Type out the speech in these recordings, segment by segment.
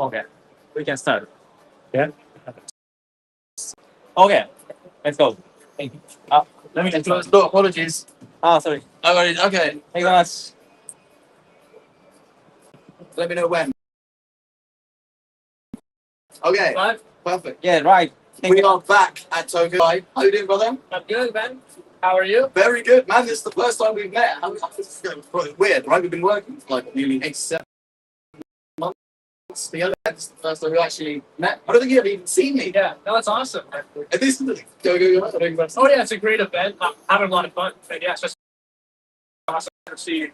Okay, we can start. Yeah. Okay, let's go. Thank you. Let me just. No, apologies. Sorry. No worries. Okay, Thank you very much. let me know when. Okay, Right. perfect. Yeah, right. Thank We you. are back at Tokyo. Hi. How you doing, brother? I'm good, man. How are you? Very good, man. This is the first time we've met. This is weird, right? We've been working for like nearly 8-7 months together. This is the first time we actually met. I don't think you've even seen me. Yeah, no, it's awesome. And this is the Tokyo. Oh yeah, it's a great event. I'm having a lot of fun. And yeah, it's just awesome to see.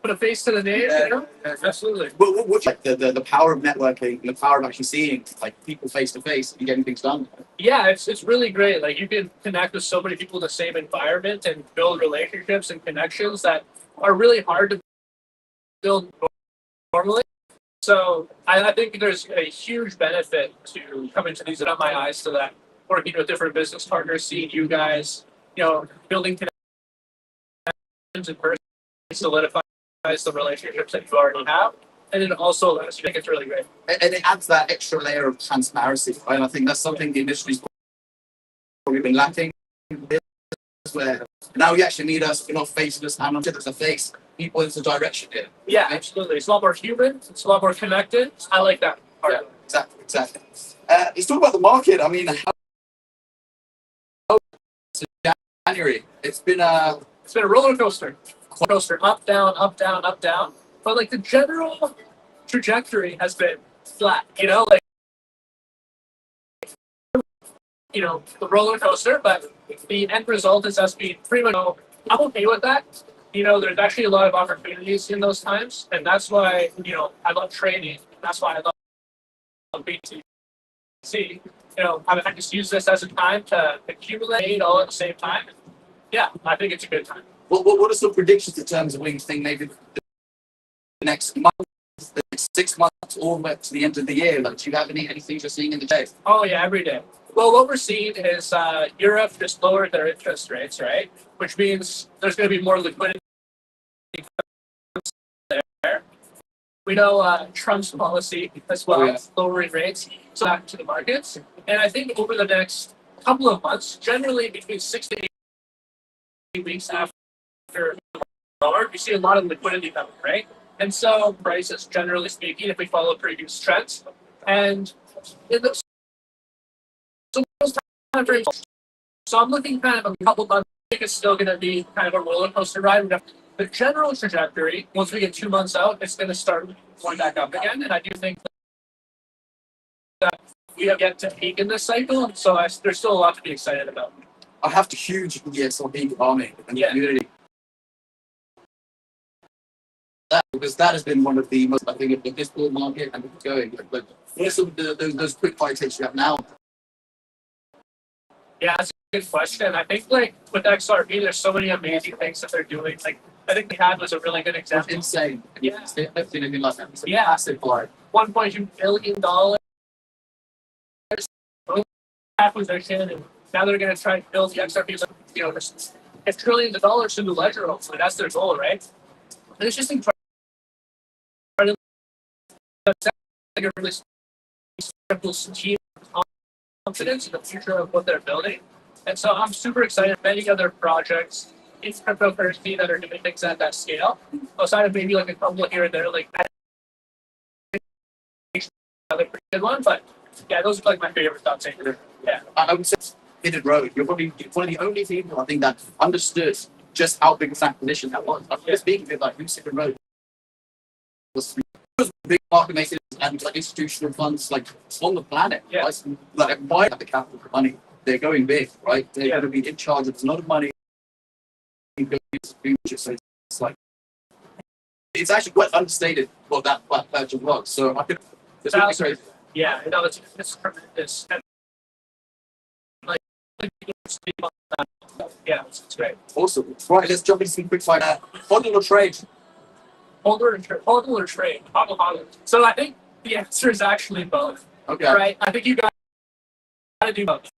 Put a face to the name. Yeah, You know? yeah. Absolutely. What's like the power of networking, the power of actually seeing like people face to face and getting things done? Yeah, it's really great. Like you can connect with so many people in the same environment and build relationships and connections that are really hard to build normally. So I think there's a huge benefit to coming to these. It opened my eyes to that. Working with different business partners, seeing you guys, building connections in person, solidifies the relationships that you already have, and it also allows you. I think it's really great. And it adds that extra layer of transparency, right? And I think that's something the industry's probably been lacking. Where now you actually need us, you're not facing us, and it's a face. People into direction here. Yeah, absolutely. It's a lot more human. It's a lot more connected. I like that part. Yeah, exactly. Let's talk about the market. I mean, January. It's been a roller coaster. Up, down, up, down, up, down. But like the general trajectory has been flat. The roller coaster, but the end result is us being pretty much. I'm okay with that. There's actually a lot of opportunities in those times, and that's why I love trading. That's why I love BTCC. I just use this as a time to accumulate all at the same time. Yeah, I think it's a good time. what are some predictions in terms of what you think maybe the next month, the next 6 months, all the way up to the end of the year? Like, do you have anything you're seeing in the day? Oh yeah, every day. Well, what we're seeing is Europe just lowered their interest rates, right? Which means there's going to be more liquidity there. We know Trump's policy as well, lowering rates, so back to the markets. And I think over the next couple of months, generally between 6 to 8 weeks after the lower, we see a lot of liquidity coming, right? And so prices, generally speaking, if we follow previous trends, and in the so I'm looking kind of a couple months. I think it's still going to be kind of a roller coaster ride. The general trajectory, once we get 2 months out, it's going to start going back up again. And I do think that we have yet to peak in this cycle. So there's still a lot to be excited about. I have to huge yes on being farming and the community. Because that has been one of the most, I think, of this bull market and it's going. But what are some of those quick fire takes you have now? Yeah, that's a good question. I think with XRP, there's so many amazing things that they're doing. I think the had was a really good example. It's insane. Yeah. I've seen anything like that. It's a Yeah. massive flight. $1.2 billion acquisition, and now they're going to try to build the XRP. It's trillions of dollars in the ledger. Hopefully, that's their goal, right? And it's just incredible. Like a really simple team confidence in the future of what they're building. And so I'm super excited. Many other projects in cryptocurrency that are doing things at that scale. Outside of maybe like a couple here and there, like another pretty good one. But yeah, those are like my favorite thoughts. Yeah. I would say Hidden Road. You're probably one of the only people I think that understood just how big of an acquisition that was. I'm just speaking of like Hidden Road was big market makers and like institutional funds like on the planet. Yeah. Like why have the capital for money? They're going big, right? They're going to be in charge of a lot of money. So it's like it's actually quite understated what that purchase was. So I could. It's really crazy. Yeah, no, it's tremendous. And, yeah, it's great. Awesome. Right, let's jump into some quick fire. Hodl or trade? Hodl or trade? Hodl. So I think the answer is actually both. Okay. Right? I think you got to do both.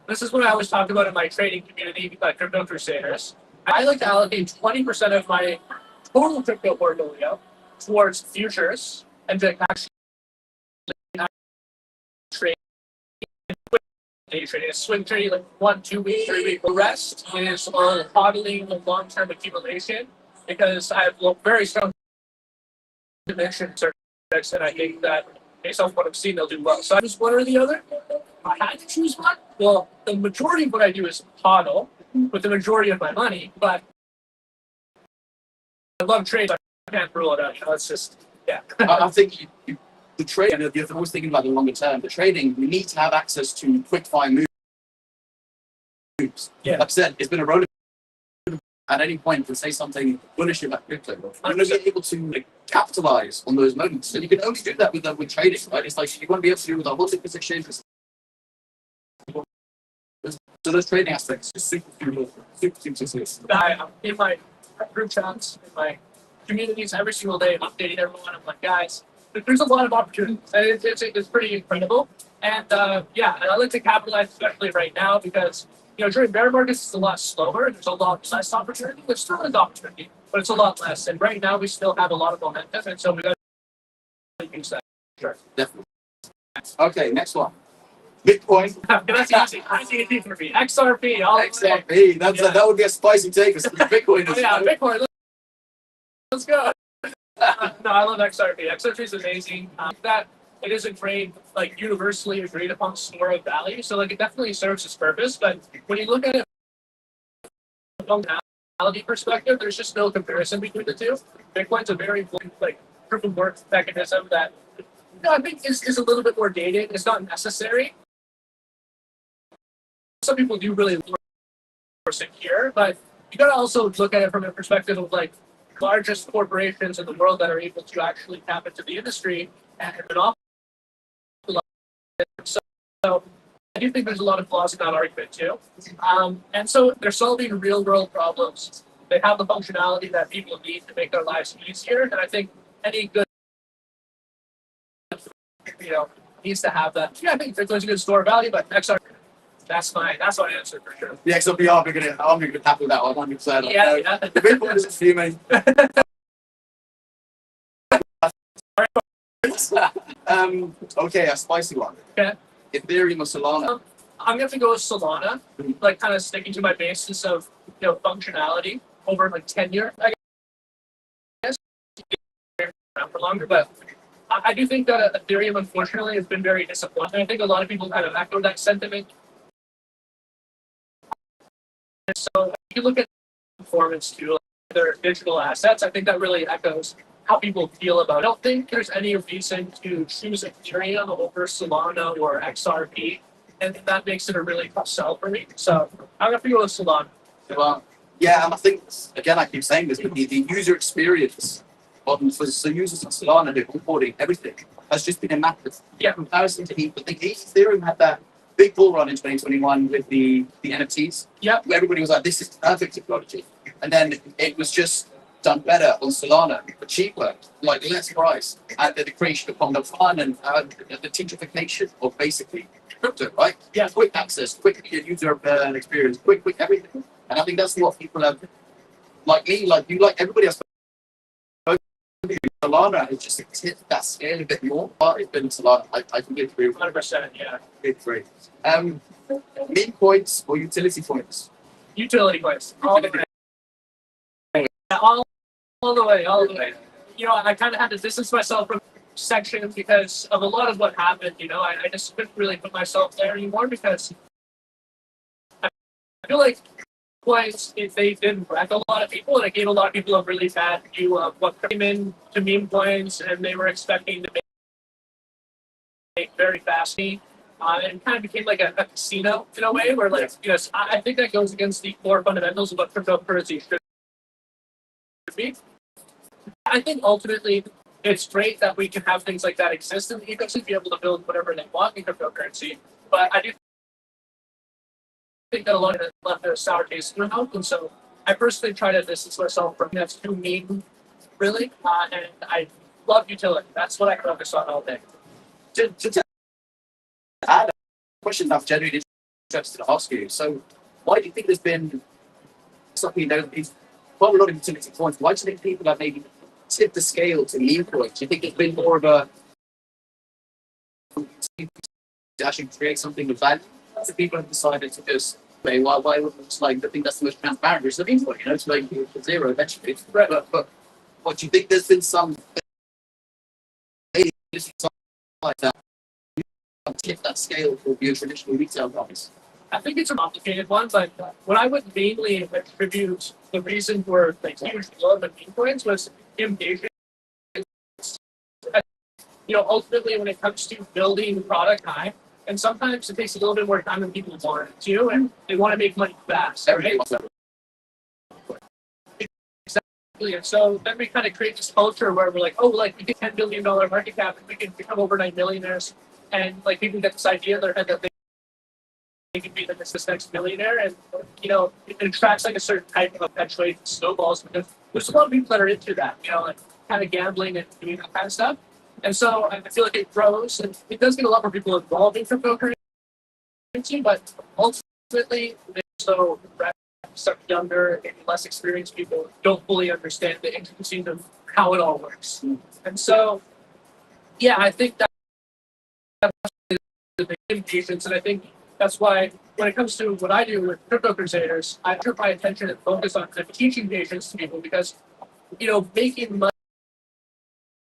This is what I always talk about in my trading community, Crypto Crusaders. I like to allocate 20% of my total crypto portfolio towards futures and to actually trade. Day trading, swing trading, like 1, 2 week, 3 week. The rest is on hodling and long-term accumulation because I have very strong conviction in certain projects, and I think that based on what I've seen, they'll do well. So I choose one or the other. If I had to choose one, well, the majority of what I do is hodl with the majority of my money, but I love trades. I can't rule it out. It's just, yeah. I think the trade, and you're always thinking about the longer term. The trading, we need to have access to quick fire moves. Yeah. Like I said, it's been a roller. At any point, you can say something bullish about crypto. You're going to be able to capitalize on those moments, and you can only do that with trading, right? It's like you want to be able to do with a whole different exchanges. So those trading aspects are super. In my group chats, in my communities, every single day, I'm updating everyone. I'm like, guys, there's a lot of opportunities, and it's pretty incredible. And yeah, and I like to capitalize, especially right now, because during bear markets it's a lot slower. There's a lot less opportunity. There's still an opportunity, but it's a lot less. And right now we still have a lot of momentum, and so we got to use that. Sure, definitely. Okay, next one. Bitcoin. That's easy for me. XRP. XRP. That would be a spicy take. Bitcoin. Yeah, Bitcoin. Let's go. No, I love XRP. XRP is amazing. That it is a great, universally agreed upon store of value. So, it definitely serves its purpose. But when you look at it from a functionality perspective, there's just no comparison between the two. Bitcoin's a very proof of work mechanism that I think is a little bit more dated. It's not necessary. Some people do really look for secure, but you got to also look at it from a perspective of largest corporations in the world that are able to actually tap into the industry and monopolize. So I do think there's a lot of flaws in that argument too. And so they're solving real world problems. They have the functionality that people need to make their lives easier. And I think any good, needs to have that. Yeah, I think Bitcoin's a good store of value, but XRP, that's my answer for sure. The XRP, I'm going to tap with that 100%. Yeah. The Bitcoin is fuming. Okay, a spicy one. Okay. Ethereum or Solana? I'm going to go with Solana, kind of sticking to my basis of functionality over 10 years, I guess. Around for longer, but I do think that Ethereum, unfortunately, has been very disappointing. I think a lot of people kind of echo that sentiment. And so if you look at performance too, their digital assets, I think that really echoes how people feel about it. I don't think there's any reason to choose Ethereum over Solana or XRP, and that makes it a really tough sell for me. So I'm going to go with Solana. Well, yeah, and I think, again, I keep saying this, but the user experience for the users of Solana who are onboarding everything has just been immaculate. Yeah, comparison to Ether. I think Ethereum had that big bull run in 2021 with the NFTs. Yeah. Everybody was like, this is perfect technology. And then it was just done better on Solana, but cheaper, less price. And the creation of Pong Fun and the teachification of basically crypto, right? Yeah. Quick access, quick user experience, quick everything. And I think that's what people have, like me, like you, like everybody else. Solana has just tipped that scale a bit more, but it's been Solana. I completely agree with 100%, yeah. Agree. Meme points or utility points? Utility points. All the way. All the way. I kind of had to distance myself from section because of a lot of what happened. I just couldn't really put myself there anymore because I feel like points, they did wreck a lot of people, and it gave a lot of people a really bad view of what came in to meme coins, and they were expecting to make very fast. And it kind of became like a casino in a way, where I think that goes against the core fundamentals of what cryptocurrency should be. I think ultimately it's great that we can have things like that exist in the ecosystem, be able to build whatever they want in cryptocurrency. But I do think that a lot of it left a sour taste in my mouth, and so I personally try to distance myself from that's too mean, really. And I love utility. That's what I focus on all day. To add a question I've genuinely interested to ask you. So, why do you think there's been something these quite a lot of utility coins? Why do you think people have maybe tipped the scale to meme coins? Do you think it's been more of a to actually create something of value. So people have decided to just say, why would it's like the thing that's the most transparent is the input, to make it zero eventually. But what do you think there's been some like that tip that scale for your traditional retail guys? I think it's a complicated one, but what I would mainly attribute the reason for the huge growth of meme coins was impatience. Ultimately, when it comes to building the product high, and sometimes it takes a little bit more time than people want it to, and they want to make money fast, right? Exactly. And so then we kind of create this culture where we're like, oh, like we get $10 billion market cap, and we can become overnight millionaires, and like people get this idea in their head that they can be like this next millionaire, and it attracts like a certain type of perpetuated snowballs because there's a lot of people that are into that, like kind of gambling and doing that kind of stuff. And so I feel like it grows, and it does get a lot more people involved in cryptocurrency, but ultimately, so some younger and less experienced people don't fully understand the intricacies of how it all works. And so, yeah, I think that's the impatience, and I think that's why when it comes to what I do with Crypto Crusaders, I turn my attention and focus on kind of teaching patience to people because, making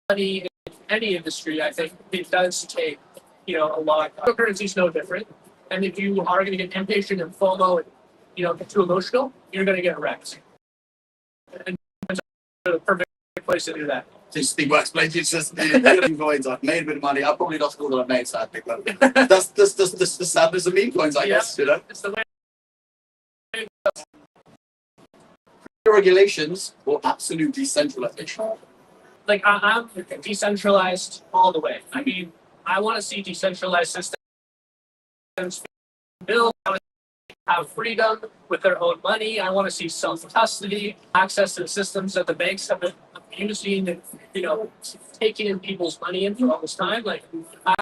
money in any industry, I think it does take, a lot. Cryptocurrency is no different. And if you are going to get impatient and FOMO and, get too emotional, you're going to get wrecked. And it's the perfect place to do that. Just the workplace. It's just coins. I've made a bit of money. I've probably lost all that I've made, so I think that's the sadness of meme coins, I guess. It's the way. Regulations or absolute decentralization. Like I'm decentralized all the way. I mean, I want to see decentralized systems built. I want to have freedom with their own money. I want to see self-custody, access to the systems that the banks have been abusing and taking in people's money in for all this time. Like I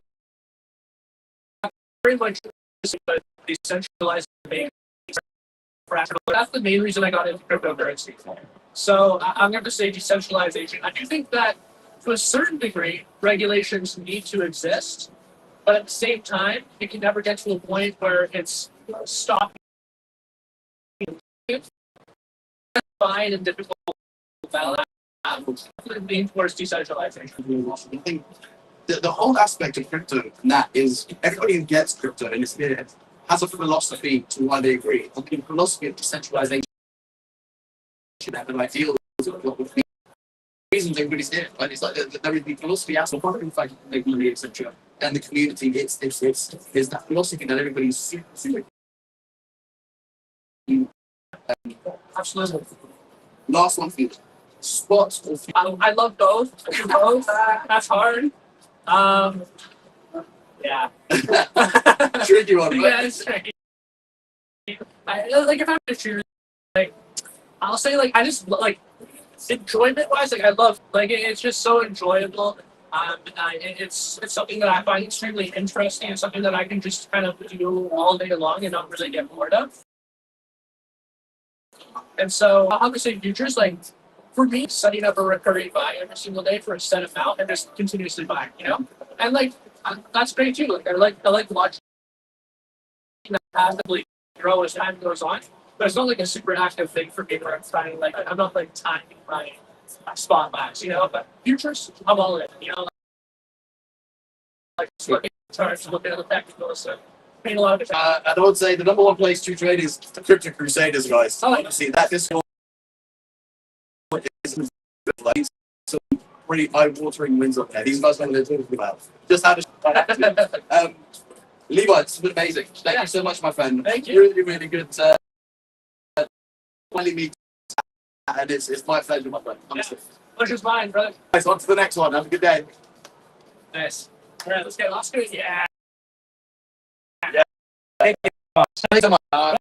very much decentralized bank. That's the main reason I got into cryptocurrency. So I'm going to say decentralization. I do think that to a certain degree, regulations need to exist, but at the same time, it can never get to a point where it's stopping. Fine and difficult balance. Lean towards decentralization. I think the whole aspect of crypto and that is everybody who gets crypto in this period has a philosophy to why they agree. I think the philosophy of decentralization and ideals of what would be reasons everybody's here. Right? It's like there is the philosophy aspect of in fact make money, etc. And the community it's that philosophy that everybody's super. Absolutely. Last one for you. Spots or I love both. Both. That's hard. Yeah. tricky one, right? Yeah, it's tricky. If I'm to choose, I'll say I just enjoyment wise, I love it's just so enjoyable. It's something that I find extremely interesting and something that I can just kind of do all day long and not really get bored of. And so I'll say futures, for me, setting up a recurring buy every single day for a set amount and just continuously buying, and that's great too. I like watching that passively grow as time goes on. But it's not a super active thing for me where I'm trying I'm not timing my spot buys, but futures, I'm all in, looking at the technicals, so paying a lot of attention. And I would say the number one place to trade is the Crypto Crusaders, guys. Honestly, that Discord is some pretty eye-watering wins up there. These guys know what they're talking about. Just had a Levi, it's been amazing. Thank you so much, my friend. Thank you. Really, really good. Finally meet, and it's my pleasure, my friend. Honestly. Pleasure's mine, brother. Nice. On to the next one. Have a good day. Nice. All right, let's get lost. Yeah. Thank you so much.